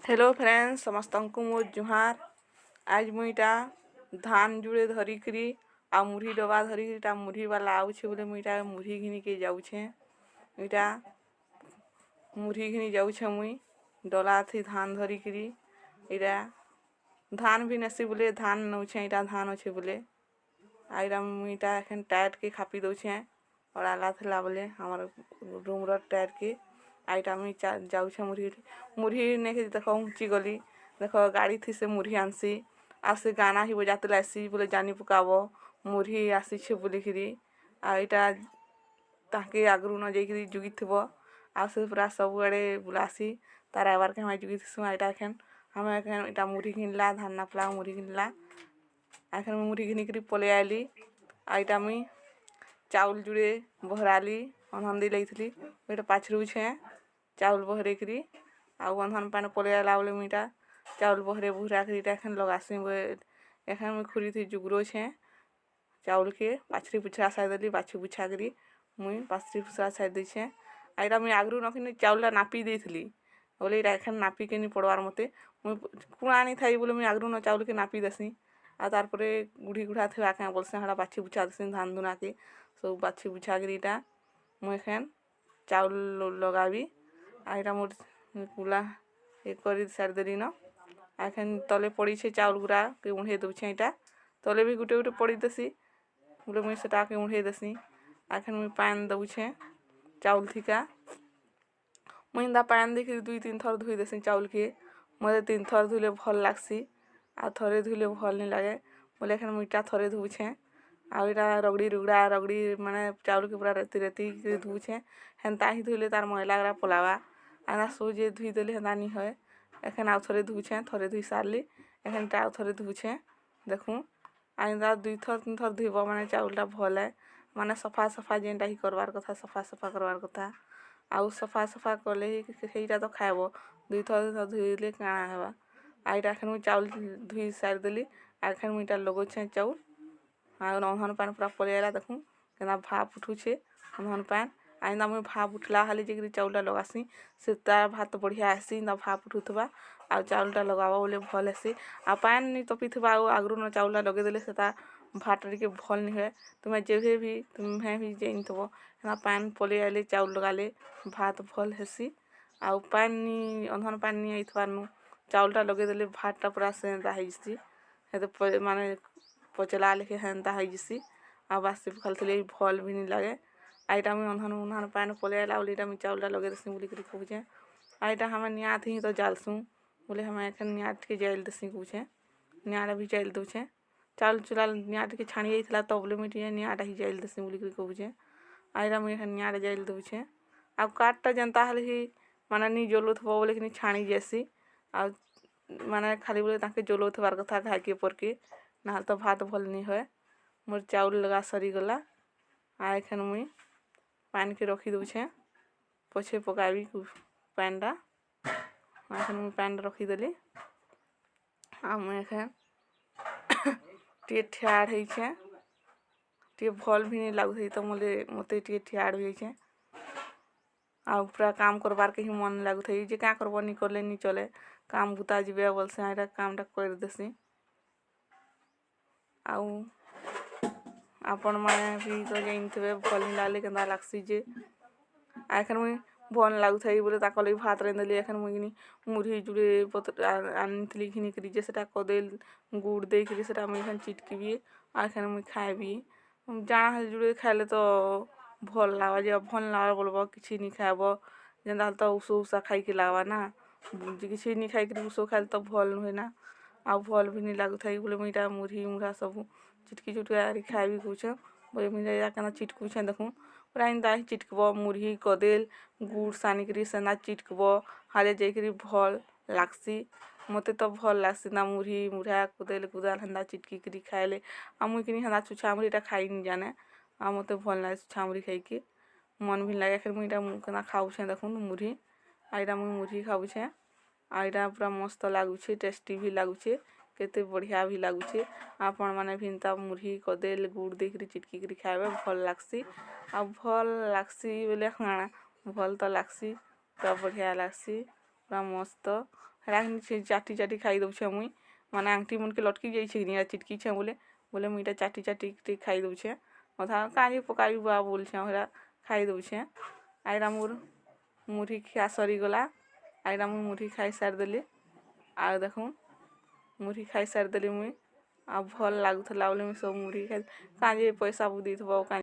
Hello friends समस्त को मो जुहार। आज मुईटा धान जुड़े धरिकी आ मुढ़ी डबा धरिकी मुढ़ी वाला आउछे बोले मुईटा मुढ़ी घिनी के जाऊछे। इटा मुढ़ी घिनी जाऊछे मुई डला थी धान धरिकी। इटा धान भी नसी बोले धान नौछे इटा धान अच्छे बोले आईरा मुईटा एखन टायर के खापी दौछे और आला थला बोले हमार रूम रो टायर के आईटा मुई जाऊछे मुढ़ी ने के देखो ऊंची गली देखो गाड़ी थी से मुढ़ी आनसी आ से गाना ही बजाते लासी बोले जानी पकाबो मुढ़ी आसी छे बोली किरी आ इटा ताके आगरू न जाई जुगी थबो आ से पूरा सब आड़े बुलासी तार आबार के हम जुगी थसु आईटा एखन हम एखन इटा मुढ़ी घिनला धान नापला मुढ़ी घिनला एखन मुढ़ी घिनी करी पले आइली आईटा मुई चाउल जुड़े बहराली अनहंदी लईथली ओइटा पाछरू छे चाउल बहरे करी आ अनहन पान पले आला बोले मुईटा चाउल बहरे बुहरा करी एखन लगासी एखन मुई खुरी थी जुगरो छे चाउल के पाछरी पुछरा साइड देली पाछी पुछा करी मुई पाछरी पुछरा साइड दै छे आइरा मुई आगरू नखिन चाउलला नापी देथली बोले इरा एखन नापी के नि पड़वार मते मुई कुणा नि थाई बोले मुई आगरू न चाउल के नापी देसी आ तार परे गुढ़ी गुढ़ा थवा के बोलसे हड़ा बाछी बुछा देसी धान दुना के सब बाछी बुछा करीटा मुई एखन चाउल लगाबी आइरा मोर कुला एक करी सार देली न एखन तले पड़ी छे चाउल गुरा के उण्हे दउछे इटा तले भी गुटे गुटे पड़ी देसी बोले मुई सेटा के उण्हे देसी एखन मुई पान दउछे चाउल थिका मुई इंदा पान देखि 2-3 थर धोई देसी चाउल के मते 3 थर धुले भल लागसी आ थरे धुले भल नि लागे बोले एखन मुईटा थरे धुछे आ इटा रगड़ी रुगड़ा रगड़ी माने चाउल के पूरा रेती रेती के धुछे हेंता ही धुले तार मैला गरा पलावा आना सोजे धुई देले हेंता नि होय एखन आ थरे धुछे थरे धुई सारली एखन टा थरे धुछे देखू आइंदा 2 थर 3 थर धुइबो माने चाउलटा भल है माने सफा सफा जेनटा ही करवार कथा सफा सफा करवार कथा आउ सफा सफा करले ही सेटा तो खाइबो 2 थर धुइले काना हेबा आइटा एखन मुई चाउल धुई सार देली एखन मुईटा लगोछे चाउल आ अनहन पान पूरा पले आला देखू केना भाप उठुछे अनहन पान आइंदा मुई भाप उठला हाली जेकरी चाउलटा लगासी से तार भात बढ़िया आसी ना भाप उठुथबा आ चाउलटा लगाबो बोले भल आसी आ पान नि तपिथबा आ आगरू न चाउलटा लगे देले सेता भात के भल नि होय तुमे जेभे भी तुम्हे भी जेनथबो ना पान पले आले चाउल लगाले भात भल हेसी आ पान नि अनहन पान नि आइथबा नु चाउलटा लगे देले भातटा पूरा सेंदा हिजसी हेते माने पचला लेखे हेंता हिजसी आ बासी खालथले भल भी नि लागे आइटा मुई अनहन उनहन पान पले आला ओलीटा मुई चाउलटा लगे देसी बोली करी कहूछे आइटा हम नियात ही तो जालसू बोले हम एखन नियात के जाइल देसी कहूछे नियाटा भी जाइल दउछे चाउल चुला नियाट के छाणी आइथला त बोले मुई नियाटा ही जाइल देसी बोली करी कहूछे आइरा मुई एखन नियाट जाइल दउछे आ काटटा जनता हले ही माने नि जोलोथबो बोले कि छाणी जेसी आ माने खाली बोले ताके जोलोथबार कथा घाके परके ना तो भात भल नि होय मोर चाउल लगा सरी गला आ एखन मुई पान के रखी दउछे पछे पकाबी पानटा एखन मुई पान रखी देली आ मुई एखन टे ठियाड़ होइ छे टे भल भी नि लागुथई त मते टे ठियाड़ होइ छे आ पूरा काम करबार के ही मन लागुथई जे का करबो नि करले नि चले काम बुता जिबे बोलसे आइरा कामटा कर देसी आउ आपण माने भी तो जेनथबे भल नि लागले केनता लागसी जे एखन मुई भल लागुथई बोले ताकले भात रेंदली एखन मुई मुढ़ी जुड़े आनिथली घिनी करी जे सेटा कदेल गुड़ दे करी सेटा मुई एखन चिटकीबी आ एखन मुई खाइबी जाना हल जुड़े खाइले तो भल लावा जे भल लावा बोलबो किछि नि खाइबो जेनता तो उसो उसा खाइ के लावा ना किछि नि खाइ करी उसो खाइले तो भल होय ना आ भल भी नि लागुथई बोले मुईटा मुढ़ी मुढ़ा सब चिटकी चुटकी खाइबी कहूछे बोले मुई जा केना चिटकुछे देखू पूरा इंदा ही चिटकबो मुढ़ी कदेल गुड़ सानी करी सेना चिटकबो हाले जेकरी भल लागसी मते तो भल लागसी ना मुढ़ी मुढ़ा कदेल गुदाल हंदा चिटकी करी खाइले आ मुई किनी हंदा छुछा मुढ़ीटा खाइ नि जाने आ मते भल लागे छुछा मुढ़ी खाइ के मन भी लागे एखन मुईटा केना खाउछे देखू मुढ़ी आइरा मुई मुढ़ी खाउछे आइरा पूरा मस्त लागुछे टेस्टी भी लागुछे केते बढ़िया भी लागुछे आपण माने भिनता मुढ़ी कदेल गुड़ दे करी चिटकी करी खाइबे भल लागसी आ भल लागसी बोले खाना भल तो लागसी पूरा बढ़िया लागसी पूरा मस्त हेरा चाटी चाटी खाई दउछे मुई माने आंगठी मन के लटकी जाइछे कि चिटकी छे बोले बोले मुई चाटी चाटी खाई दउछे अधा काजी पकाई बा बोलछे हेरा खाई दउछे आइरा मोर मुढ़ी खिया सरी गला आइरा मुई मुढ़ी खाई सार देली आ देखो मुढ़ी खाई सार देली मुई आ भल लागुथला बोले मुई सब मुढ़ी खाई काजी पैसा बु देथबो